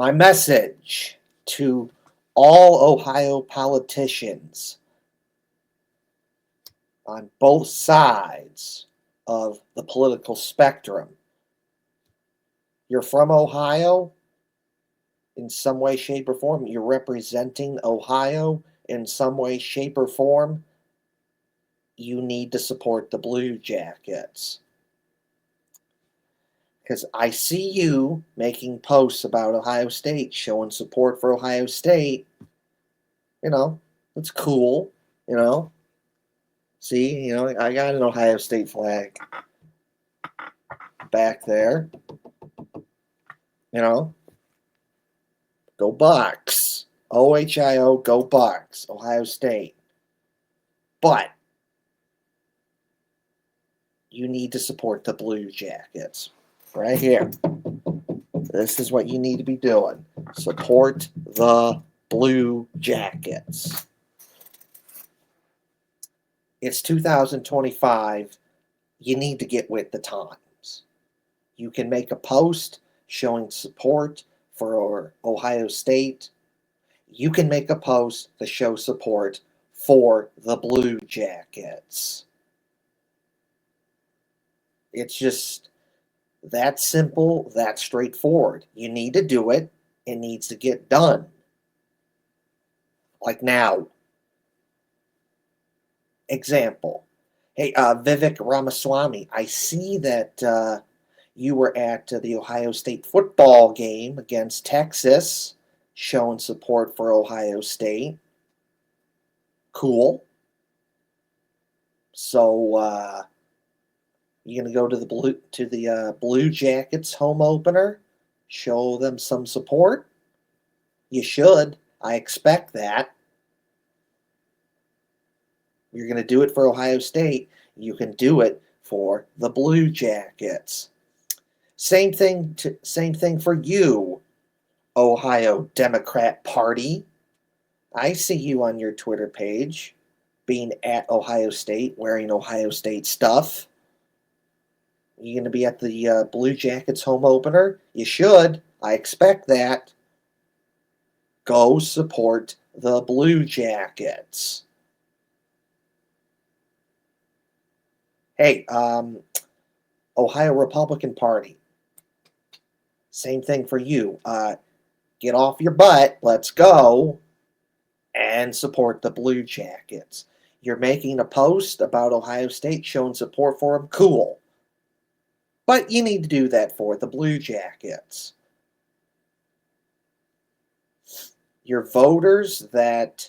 My message to all Ohio politicians on both sides of the political spectrum. You're from Ohio in some way, shape, or form. You're representing Ohio in some way, shape, or form. You need to support the Blue Jackets. Because I see you making posts about Ohio State, showing support for Ohio State. It's cool, See, I got an Ohio State flag back there. Go Bucks. OHIO, go Bucks. Ohio State. But you need to support the Blue Jackets. Right here. This is what you need to be doing. Support the Blue Jackets. It's 2025. You need to get with the times. You can make a post showing support for Ohio State. You can make a post to show support for the Blue Jackets. It's just that simple, that straightforward. You need to do it. It needs to get done. Like now. Example. Hey, Vivek Ramaswamy, I see that you were at the Ohio State football game against Texas, showing support for Ohio State. Cool. So, you gonna go to the Blue Jackets home opener? Show them some support? You should. I expect that. You're going to do it for Ohio State. You can do it for the Blue Jackets. Same thing for you, Ohio Democrat Party. I see you on your Twitter page being at Ohio State, wearing Ohio State stuff. You going to be at the Blue Jackets home opener? You should. I expect that. Go support the Blue Jackets. Hey, Ohio Republican Party. Same thing for you. Get off your butt. Let's go and support the Blue Jackets. You're making a post about Ohio State showing support for them. Cool. But you need to do that for the Blue Jackets. Your voters that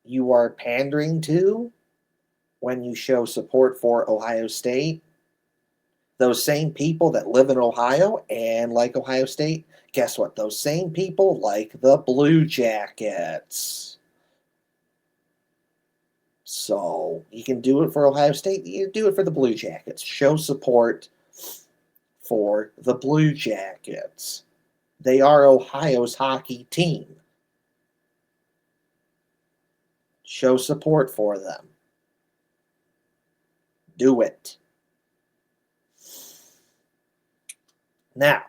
you are pandering to when you show support for Ohio State, those same people that live in Ohio and like Ohio State, guess what? Those same people like the Blue Jackets. So you can do it for Ohio State, you can do it for the Blue Jackets. Show support for the Blue Jackets. They are Ohio's hockey team. Show support for them. Do it. Now,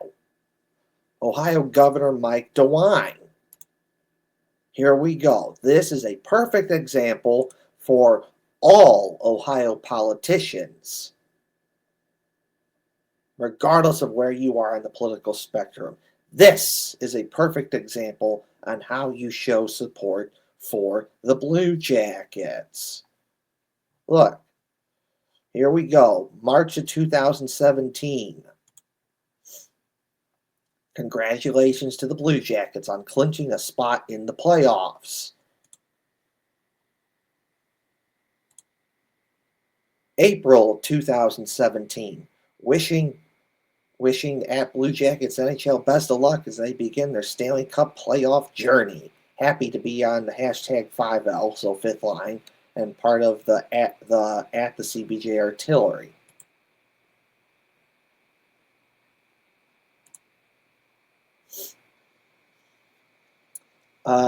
Ohio Governor Mike DeWine. Here we go. This is a perfect example for all Ohio politicians, regardless of where you are on the political spectrum. This is a perfect example on how you show support for the Blue Jackets. Look. Here we go. March of 2017. Congratulations to the Blue Jackets on clinching a spot in the playoffs. April 2017. Wishing at Blue Jackets NHL best of luck as they begin their Stanley Cup playoff journey. Happy to be on the hashtag 5L, so fifth line, and part of the at the CBJ Artillery.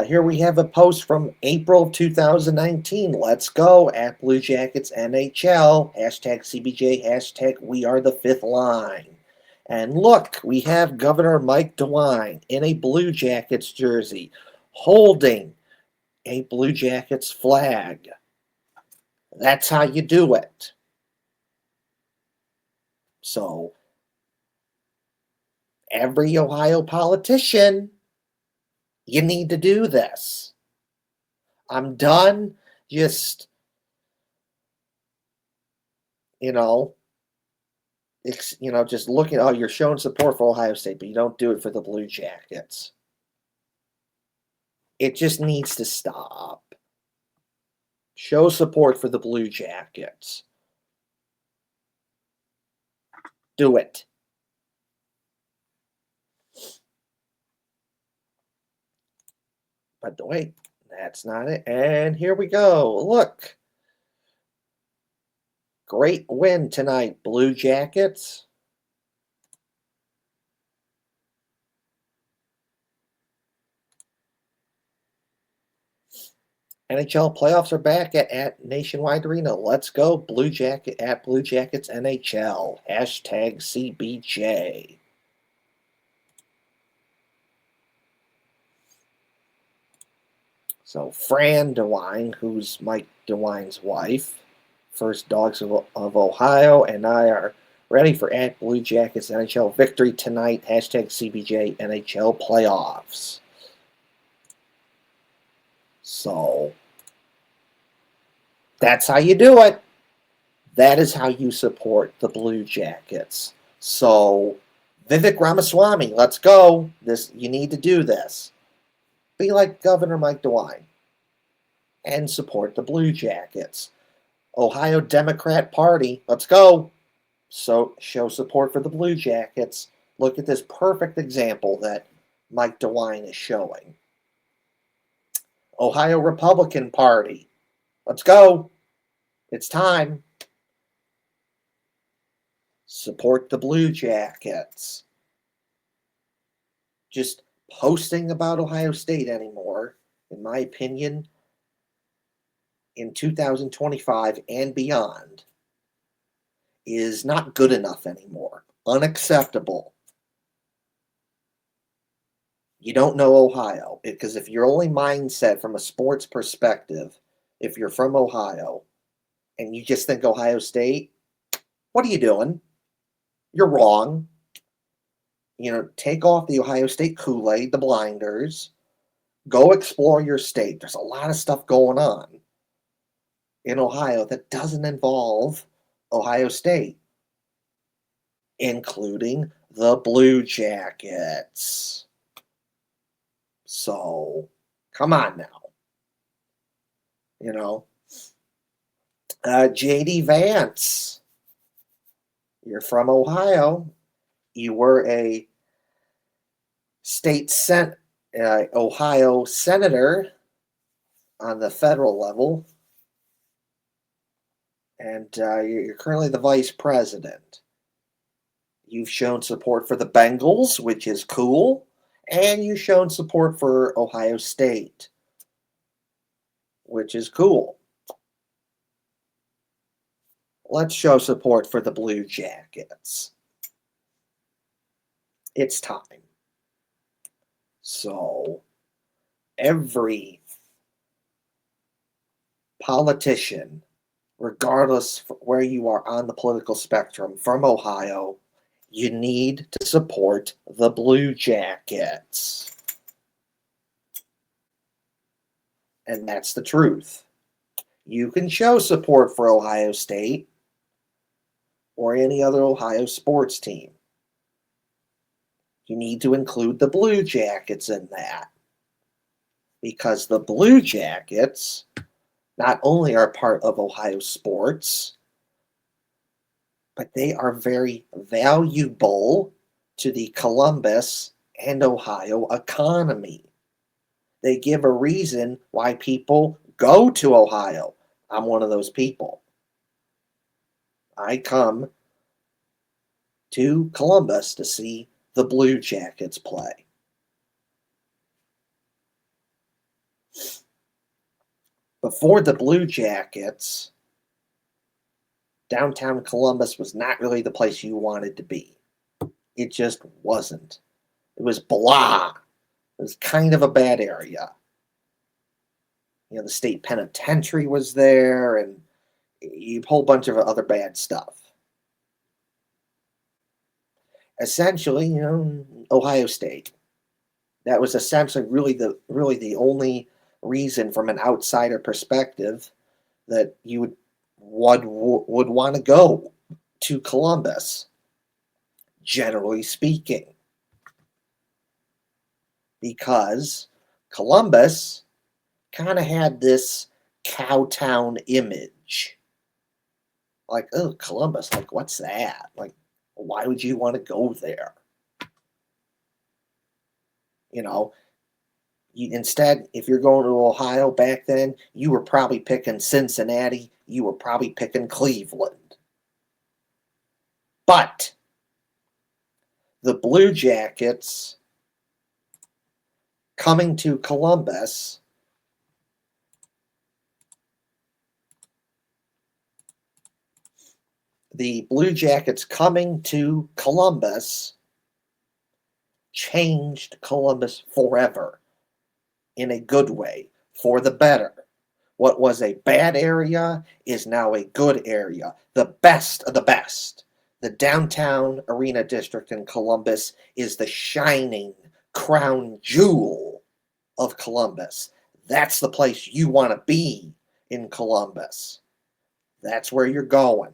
Here we have a post from April 2019. Let's go at Blue Jackets NHL. Hashtag CBJ. Hashtag We Are the Fifth Line. And look, we have Governor Mike DeWine in a Blue Jackets jersey holding a Blue Jackets flag. That's how you do it. So, every Ohio politician, you need to do this. I'm done just, you know, just looking, oh, you're showing support for Ohio State, but you don't do it for the Blue Jackets. It just needs to stop. Show support for the Blue Jackets. Do it. But wait, that's not it. And here we go. Look. Great win tonight, Blue Jackets. NHL playoffs are back at Nationwide Arena. Let's go, Blue Jackets NHL. Hashtag CBJ. So Fran DeWine, who's Mike DeWine's wife, first Dogs of Ohio, and I are ready for at Blue Jackets NHL victory tonight. Hashtag CBJ NHL playoffs. So that's how you do it. That is how you support the Blue Jackets. So Vivek Ramaswamy, let's go. You need to do this. Be like Governor Mike DeWine and support the Blue Jackets. Ohio Democrat Party, let's go. So show support for the Blue Jackets. Look at this perfect example that Mike DeWine is showing. Ohio Republican Party, let's go. It's time. Support the Blue Jackets. Just posting about Ohio State anymore, in my opinion, in 2025 and beyond, is not good enough anymore. Unacceptable. You don't know Ohio, because if your only mindset from a sports perspective, if you're from Ohio and you just think Ohio State, what are you doing? You're wrong. Take off the Ohio State Kool-Aid, the blinders. Go explore your state. There's a lot of stuff going on in Ohio that doesn't involve Ohio State, including the Blue Jackets. So, come on now. J.D. Vance, you're from Ohio. You were a Ohio senator on the federal level, and you're currently the vice president. You've shown support for the Bengals, which is cool, and you've shown support for Ohio State, which is cool. Let's show support for the Blue Jackets. It's time. So, every politician, regardless where you are on the political spectrum from Ohio, you need to support the Blue Jackets. And that's the truth. You can show support for Ohio State or any other Ohio sports team. You need to include the Blue Jackets in that. Because the Blue Jackets not only are part of Ohio sports, but they are very valuable to the Columbus and Ohio economy. They give a reason why people go to Ohio. I'm one of those people. I come to Columbus to see the Blue Jackets play. Before the Blue Jackets, downtown Columbus was not really the place you wanted to be. It just wasn't. It was blah. It was kind of a bad area. The state penitentiary was there, and a whole bunch of other bad stuff. Essentially, Ohio State. That was essentially really the only reason from an outsider perspective that you would want to go to Columbus, generally speaking, because Columbus kind of had this cowtown image. Like, oh, Columbus, like, what's that? Like, why would you want to go there? You know, instead, if you're going to Ohio back then, you were probably picking Cincinnati, you were probably picking Cleveland. But the Blue Jackets coming to Columbus, changed Columbus forever in a good way, for the better. What was a bad area is now a good area, the best of the best. The downtown arena district in Columbus is the shining crown jewel of Columbus. That's the place you want to be in Columbus. That's where you're going.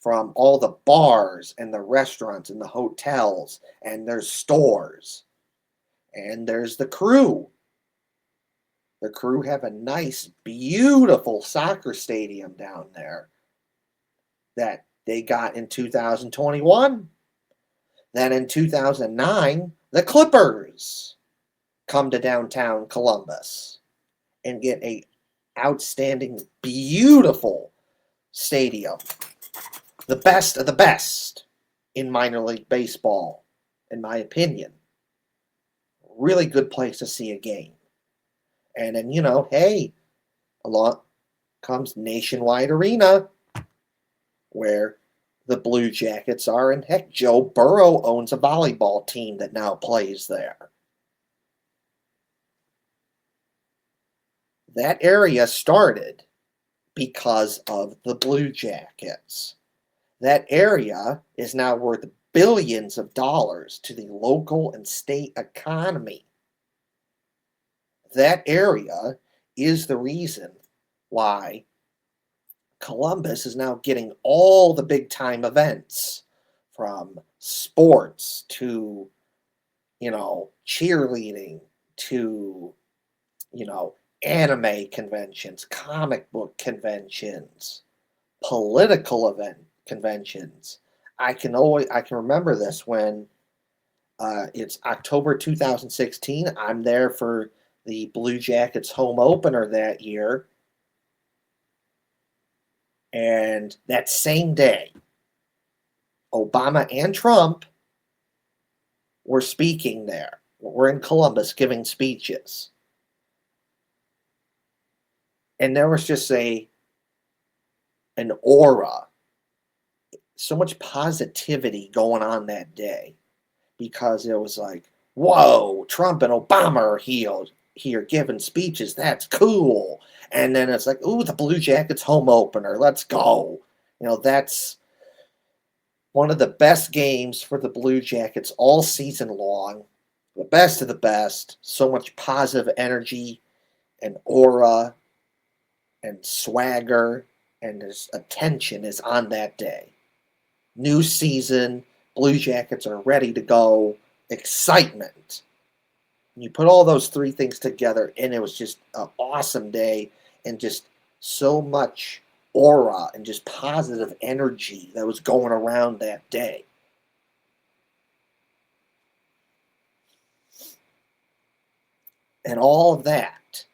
From all the bars and the restaurants and the hotels, and there's stores. And there's the Crew. The Crew have a nice, beautiful soccer stadium down there that they got in 2021. Then in 2009, the Clippers come to downtown Columbus and get a outstanding, beautiful stadium. The best of the best in minor league baseball, in my opinion. Really good place to see a game. And then, hey, along comes Nationwide Arena, where the Blue Jackets are. And heck, Joe Burrow owns a volleyball team that now plays there. That area started because of the Blue Jackets. That area is now worth billions of dollars to the local and state economy. That area is the reason why Columbus is now getting all the big time events, from sports to, cheerleading to, anime conventions, comic book conventions, political conventions. I can remember this when it's October 2016. I'm there for the Blue Jackets home opener that year. And that same day, Obama and Trump were speaking there. We're in Columbus giving speeches. And there was just an aura, so much positivity going on that day, because it was like, whoa, Trump and Obama are here giving speeches. That's cool. And then it's like, ooh, the Blue Jackets home opener. Let's go. That's one of the best games for the Blue Jackets all season long. The best of the best. So much positive energy and aura and swagger, and his attention is on that day. New season, Blue Jackets are ready to go. Excitement. You put all those three things together, and it was just an awesome day, and just so much aura and just positive energy that was going around that day. And all of that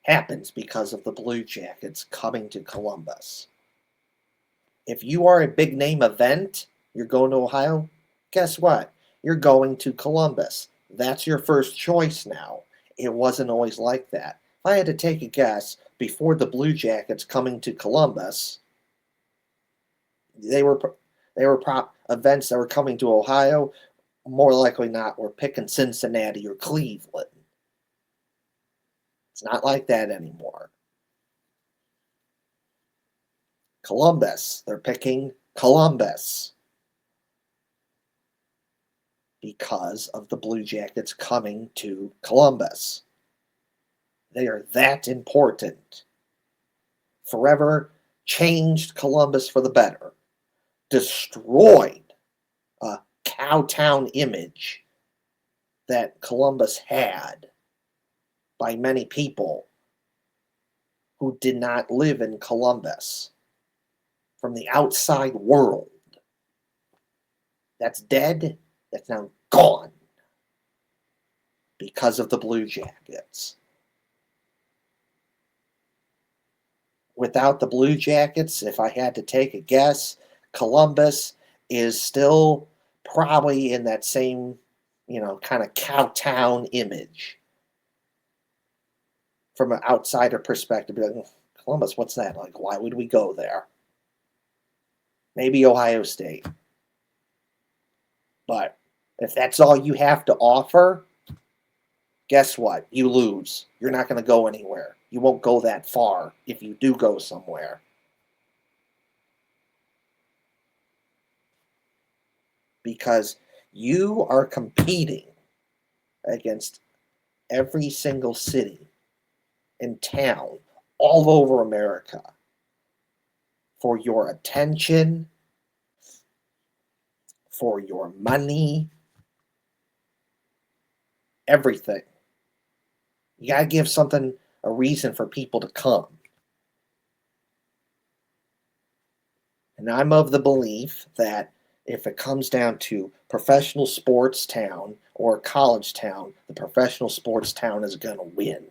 happens because of the Blue Jackets coming to Columbus. If you are a big name event, you're going to Ohio, guess what? You're going to Columbus. That's your first choice now. It wasn't always like that. If I had to take a guess, before the Blue Jackets coming to Columbus, they were They were events that were coming to Ohio. More likely not, we're picking Cincinnati or Cleveland. It's not like that anymore. Columbus, they're picking Columbus because of the Blue Jackets coming to Columbus. They are that important. Forever changed Columbus for the better, destroyed a cowtown image that Columbus had by many people who did not live in Columbus from the outside world. That's dead. That's now gone because of the Blue Jackets. Without the Blue Jackets, if I had to take a guess, Columbus is still probably in that same, kind of cowtown image from an outsider perspective. Like, Columbus, what's that? Like, why would we go there? Maybe Ohio State. But if that's all you have to offer, guess what? You lose. You're not going to go anywhere. You won't go that far if you do go somewhere. Because you are competing against every single city and town all over America for your attention, for your money, everything. You got to give something, a reason for people to come. And I'm of the belief that if it comes down to professional sports town or college town, the professional sports town is going to win.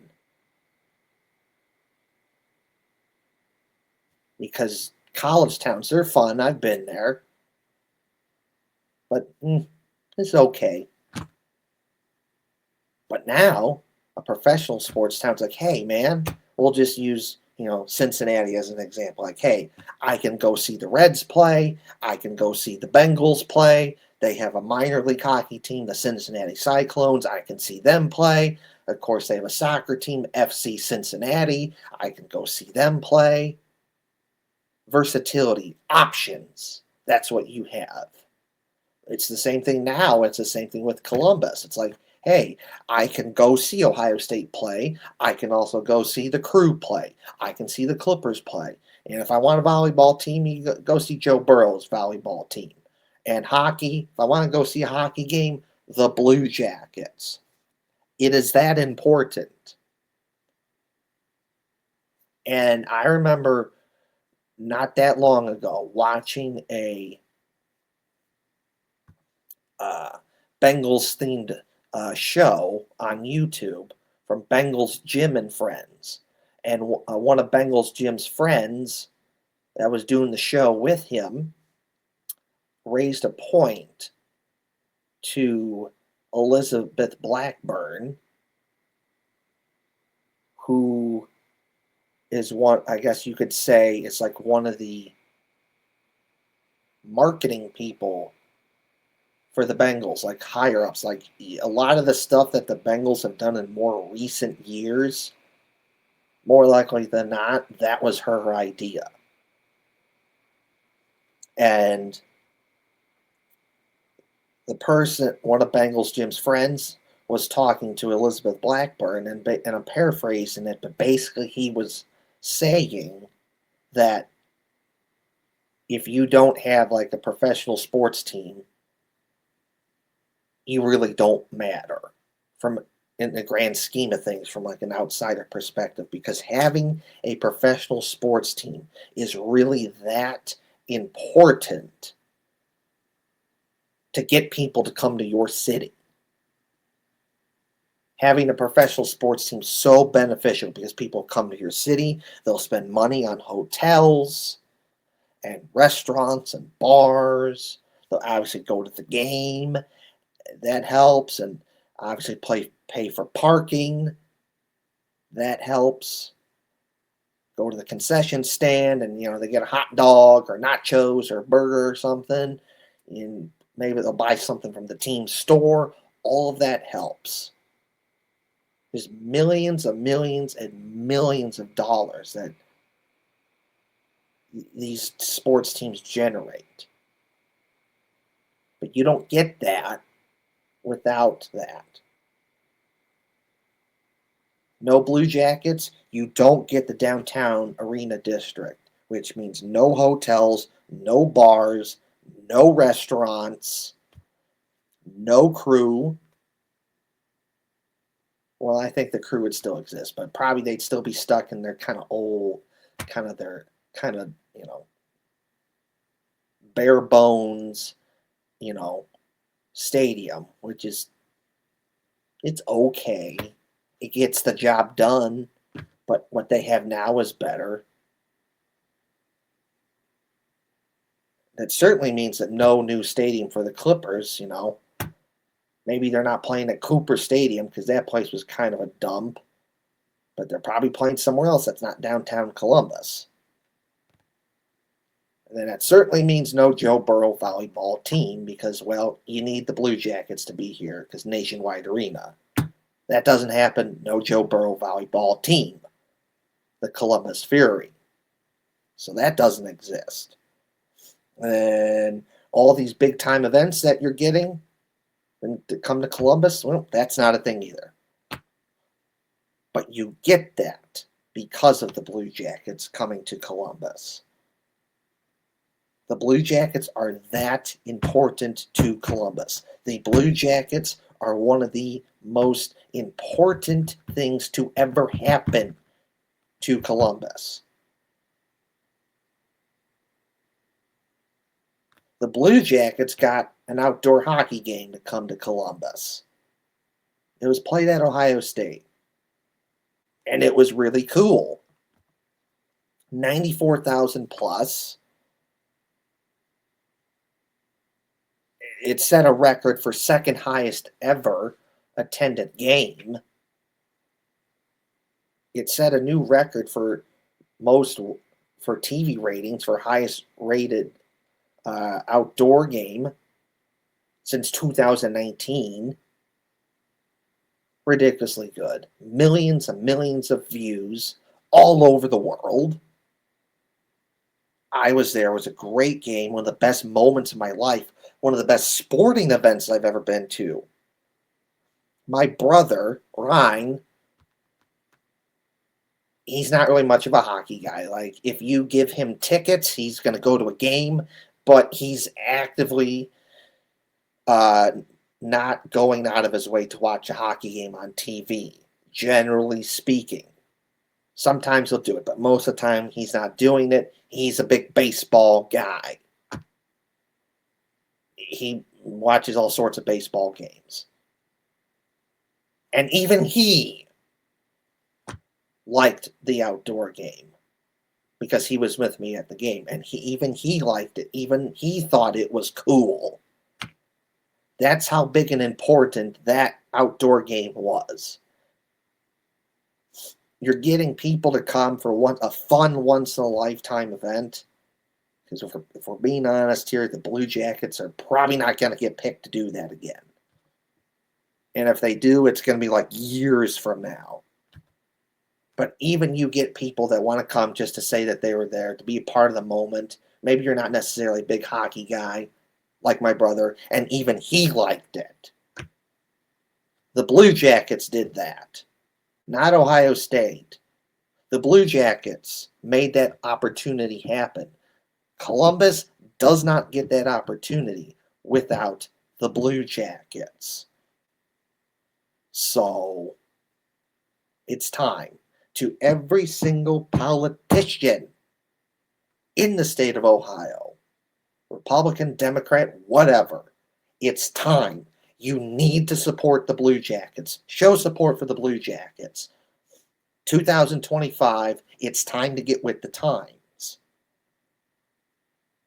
Because college towns, they're fun. I've been there. But it's okay. But now, a professional sports town's like, hey, man, we'll just use, Cincinnati as an example. Like, hey, I can go see the Reds play. I can go see the Bengals play. They have a minor league hockey team, the Cincinnati Cyclones. I can see them play. Of course, they have a soccer team, FC Cincinnati. I can go see them play. Versatility, options. That's what you have. It's the same thing now. It's the same thing with Columbus. It's like, hey, I can go see Ohio State play. I can also go see the Crew play. I can see the Clippers play. And if I want a volleyball team, you go see Joe Burrow's volleyball team. And hockey, if I want to go see a hockey game, the Blue Jackets. It is that important. And I remember not that long ago watching a Bengals themed show on YouTube from Bengals Jim and Friends. And one of Bengals Jim's friends that was doing the show with him raised a point to Elizabeth Blackburn, who is one, I guess you could say, is like one of the marketing people for the Bengals, like higher ups. Like a lot of the stuff that the Bengals have done in more recent years, more likely than not, that was her idea. And the person, one of Bengals Jim's friends, was talking to Elizabeth Blackburn, and I'm paraphrasing it, but basically he was saying that if you don't have like a professional sports team, you really don't matter from in the grand scheme of things from like an outsider perspective, because having a professional sports team is really that important to get people to come to your city. Having a professional sports team is so beneficial because people come to your city, they'll spend money on hotels and restaurants and bars. They'll obviously go to the game. That helps. And obviously pay for parking. That helps. go to the concession stand and they get a hot dog or nachos or a burger or something, and maybe they'll buy something from the team store. All of that helps. There's millions and millions of dollars that these sports teams generate. But you don't get that without that. No Blue Jackets, you don't get the downtown arena district, which means no hotels, no bars, no restaurants, no crew. Well, I think the crew would still exist, but probably they'd still be stuck in their kind of old, kind of, bare bones, you know, stadium, which is, it's okay. It gets the job done, but what they have now is better. That certainly means that no new stadium for the Clippers. Maybe they're not playing at Cooper Stadium because that place was kind of a dump, but they're probably playing somewhere else that's not downtown Columbus. And then that certainly means no Joe Burrow volleyball team because, well, you need the Blue Jackets to be here because Nationwide Arena. That doesn't happen, no Joe Burrow volleyball team, the Columbus Fury. So that doesn't exist. And all these big time events that you're getting and to come to Columbus, well, that's not a thing either. But you get that because of the Blue Jackets coming to Columbus. The Blue Jackets are that important to Columbus. The Blue Jackets are one of the most important things to ever happen to Columbus. The Blue Jackets got an outdoor hockey game to come to Columbus. It was played at Ohio State. And it was really cool. 94,000 plus. It set a record for second highest ever attended game. It set a new record for TV ratings for highest rated outdoor game since 2019. Ridiculously good. Millions and millions of views all over the world. I was there. It was a great game. One of the best moments of my life. One of the best sporting events I've ever been to. My brother, Ryan, he's not really much of a hockey guy. Like, if you give him tickets, he's going to go to a game, but he's actively not going out of his way to watch a hockey game on TV, generally speaking. Sometimes he'll do it, but most of the time he's not doing it. He's a big baseball guy. He watches all sorts of baseball games. And even he liked the outdoor game because he was with me at the game. And he liked it. Even he thought it was cool. That's how big and important that outdoor game was. You're getting people to come for a fun once-in-a-lifetime event. Because if we're being honest here, the Blue Jackets are probably not going to get picked to do that again. And if they do, it's going to be like years from now. But even you get people that want to come just to say that they were there, to be a part of the moment. Maybe you're not necessarily a big hockey guy, like my brother, and even he liked it. The Blue Jackets did that, not Ohio State. The Blue Jackets made that opportunity happen. Columbus does not get that opportunity without the Blue Jackets. So, it's time to every single politician in the state of Ohio, Republican, Democrat, whatever. It's time. You need to support the Blue Jackets. Show support for the Blue Jackets. 2025, it's time to get with the times.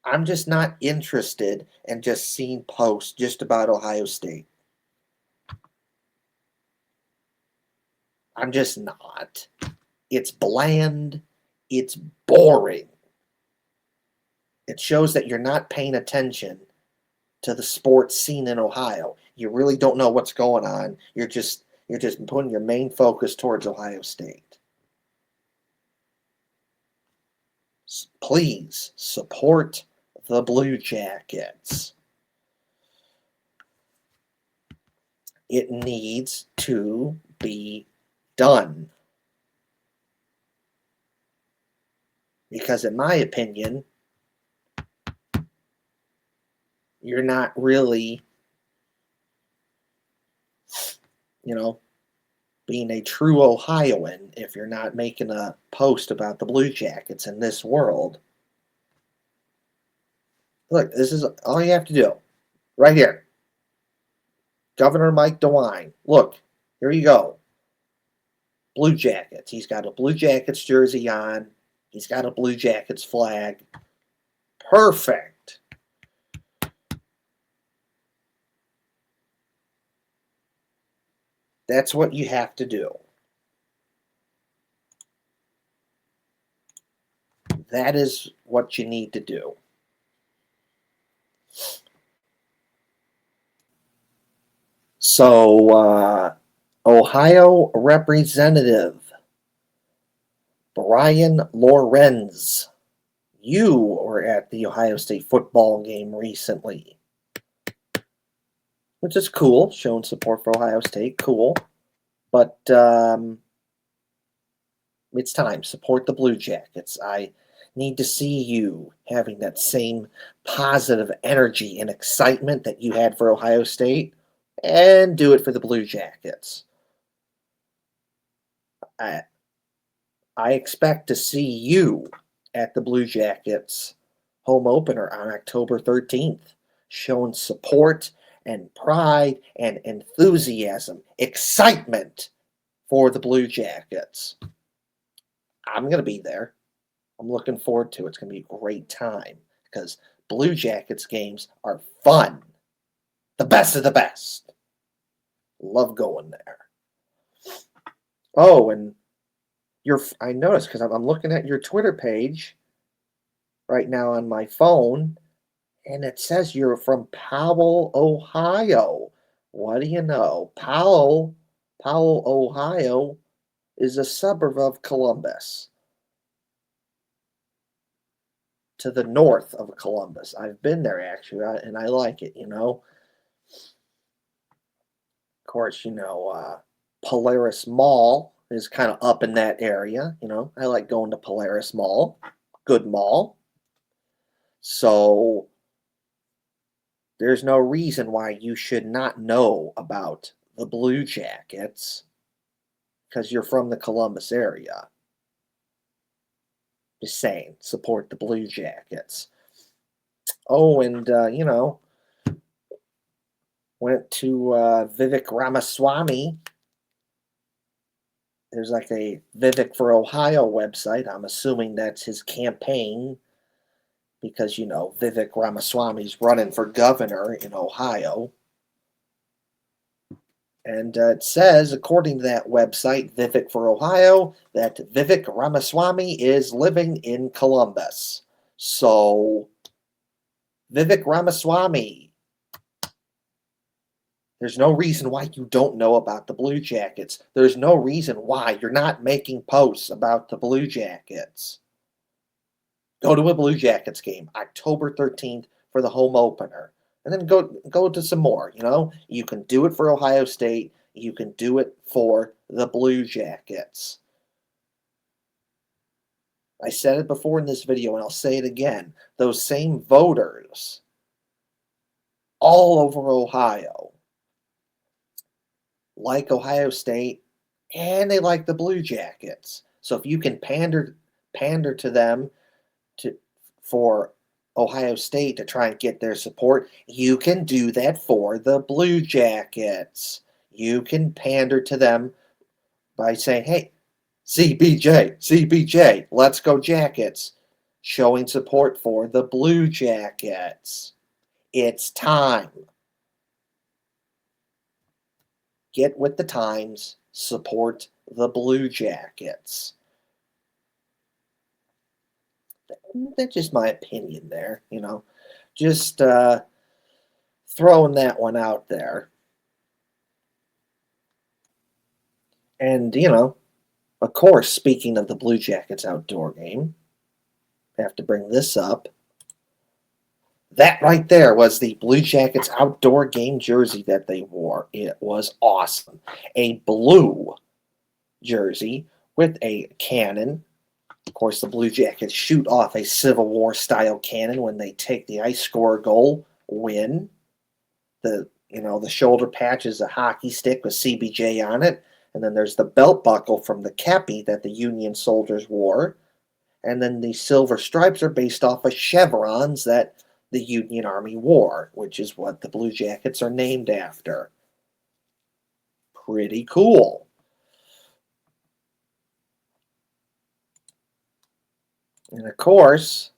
I'm just not interested in just seeing posts just about Ohio State. I'm just not. It's bland. It's boring. It shows that you're not paying attention to the sports scene in Ohio. You really don't know what's going on. You're just putting your main focus towards Ohio State. Please support the Blue Jackets. It needs to be done. Because in my opinion, you're not really, being a true Ohioan if you're not making a post about the Blue Jackets in this world. Look, this is all you have to do. Right here. Governor Mike DeWine. Look, here you go. Blue Jackets. He's got a Blue Jackets jersey on. He's got a Blue Jackets flag. Perfect. That's what you have to do. That is what you need to do. So, Ohio Representative Brian Lorenz, you were at the Ohio State football game recently, which is cool, showing support for Ohio State, cool. But it's time, support the Blue Jackets. I need to see you having that same positive energy and excitement that you had for Ohio State, and do it for the Blue Jackets. I expect to see you at the Blue Jackets home opener on October 13th, showing support and pride and enthusiasm, excitement for the Blue Jackets. I'm going to be there. I'm looking forward to it. It's going to be a great time because Blue Jackets games are fun. The best of the best. Love going there. Oh, and I noticed because I'm looking at your Twitter page right now on my phone, and it says you're from Powell, Ohio. What do you know? Powell, Ohio is a suburb of Columbus, to the north of Columbus. I've been there actually, and I like it, Of course, Polaris Mall is kind of up in that area, I like going to Polaris Mall. Good mall. So there's no reason why you should not know about the Blue Jackets because you're from the Columbus area. Just saying, support the Blue Jackets. Oh, and, went to Vivek Ramaswamy. There's like a Vivek for Ohio website. I'm assuming that's his campaign because, Vivek Ramaswamy's running for governor in Ohio. And it says, according to that website, Vivek for Ohio, that Vivek Ramaswamy is living in Columbus. So, Vivek Ramaswamy, there's no reason why you don't know about the Blue Jackets. There's no reason why you're not making posts about the Blue Jackets. Go to a Blue Jackets game, October 13th for the home opener. And then go to some more, You can do it for Ohio State. You can do it for the Blue Jackets. I said it before in this video, and I'll say it again. Those same voters all over Ohio like Ohio State, and they like the Blue Jackets. So if you can pander to them for Ohio State to try and get their support, you can do that for the Blue Jackets. You can pander to them by saying, hey, CBJ, let's go Jackets, showing support for the Blue Jackets. It's time. Get with the times, support the Blue Jackets. That's just my opinion there, you know. Just throwing that one out there. And, you know, of course, speaking of the Blue Jackets outdoor game, I have to bring this up. That right there was the Blue Jackets outdoor game jersey that they wore. It was awesome. A blue jersey with a cannon. Of course, the Blue Jackets shoot off a Civil War style cannon when they take the ice, score a goal, win. The shoulder patch is a hockey stick with CBJ on it, and then there's the belt buckle from the kepi that the Union soldiers wore, and then the silver stripes are based off of chevrons that the Union Army wore, which is what the Blue Jackets are named after. Pretty cool. And of course,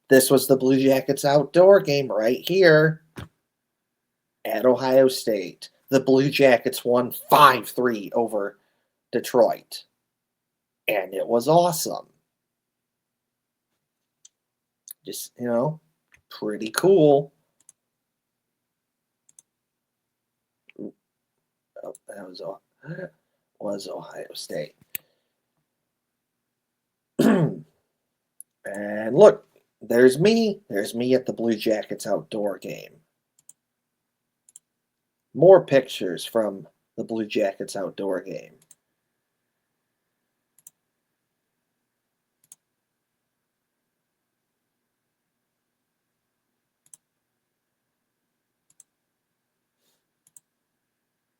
this was the Blue Jackets outdoor game right here at Ohio State. The Blue Jackets won 5-3 over Detroit. And it was awesome. Just, pretty cool. Oh, that was Ohio State. And look, there's me. There's me at the Blue Jackets outdoor game. More pictures from the Blue Jackets outdoor game.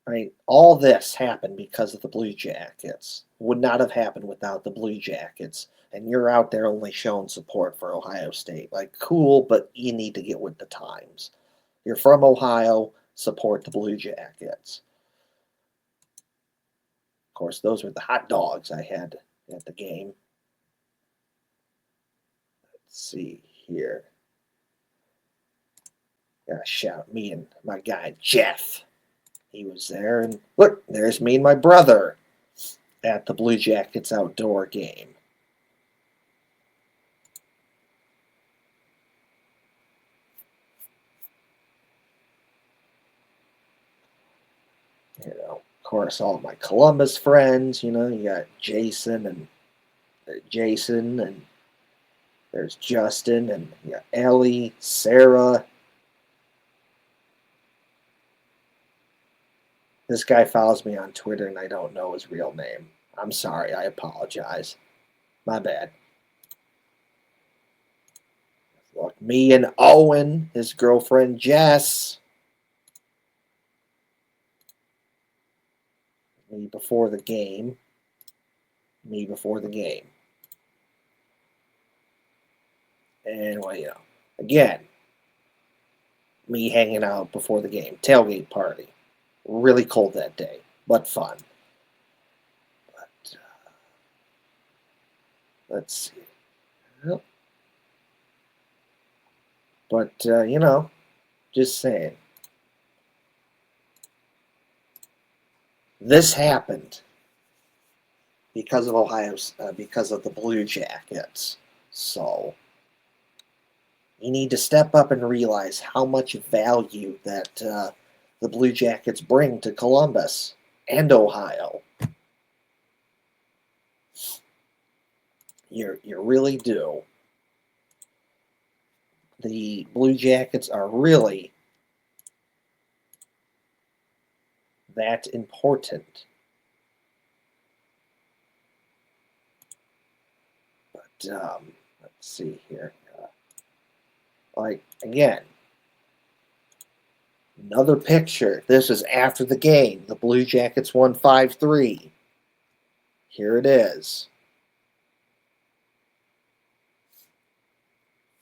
I mean, all this happened because of the Blue Jackets. Would not have happened without the Blue Jackets. And you're out there only showing support for Ohio State. Like, cool, but you need to get with the times. You're from Ohio, support the Blue Jackets. Of course, those were the hot dogs I had at the game. Let's see here. Gotta shout me and my guy Jeff. He was there, and look, there's me and my brother at the Blue Jackets outdoor game. Of course, all my Columbus friends. You got Jason, and there's Justin, and you got Ellie, Sarah. This guy follows me on Twitter, and I don't know his real name. I'm sorry. I apologize. My bad. Look, me and Owen, his girlfriend Jess. Me before the game. Me before the game. And, well, again, me hanging out before the game. Tailgate party. Really cold that day, but fun. But, let's see. Yep. But, just saying. This happened because of because of the Blue Jackets. So, you need to step up and realize how much value that the Blue Jackets bring to Columbus and Ohio. You really do. The Blue Jackets are really that important. But let's see here. Again, another picture. This is after the game. The Blue Jackets won 5-3. Here it is.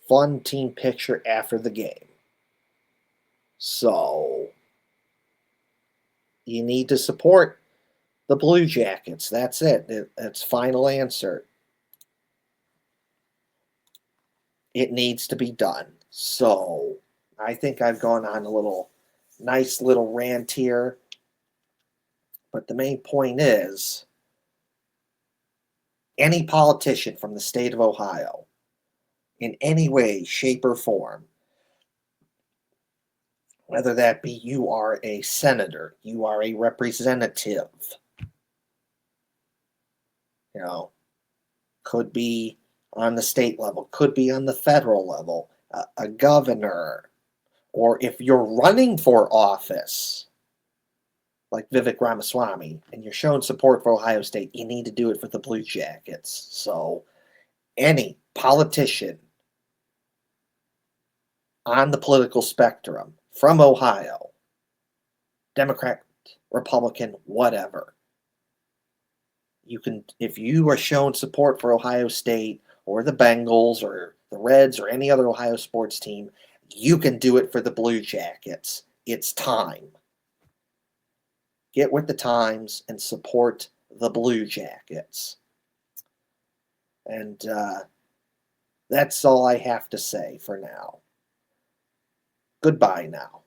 Fun team picture after the game. So, you need to support the Blue Jackets. That's it. That's final answer. It needs to be done. So, I think I've gone on a nice little rant here. But the main point is, Any politician from the state of Ohio, in any way, shape, or form, whether that be you are a senator, you are a representative, you know, could be on the state level, could be on the federal level, a governor, or if you're running for office, like Vivek Ramaswamy, and you're showing support for Ohio State, you need to do it for the Blue Jackets. So, any politician on the political spectrum from Ohio, Democrat, Republican, whatever, you can, if you are showing support for Ohio State or the Bengals or the Reds or any other Ohio sports team, you can do it for the Blue Jackets. It's time. Get with the times and support the Blue Jackets. And that's all I have to say for now. Goodbye now.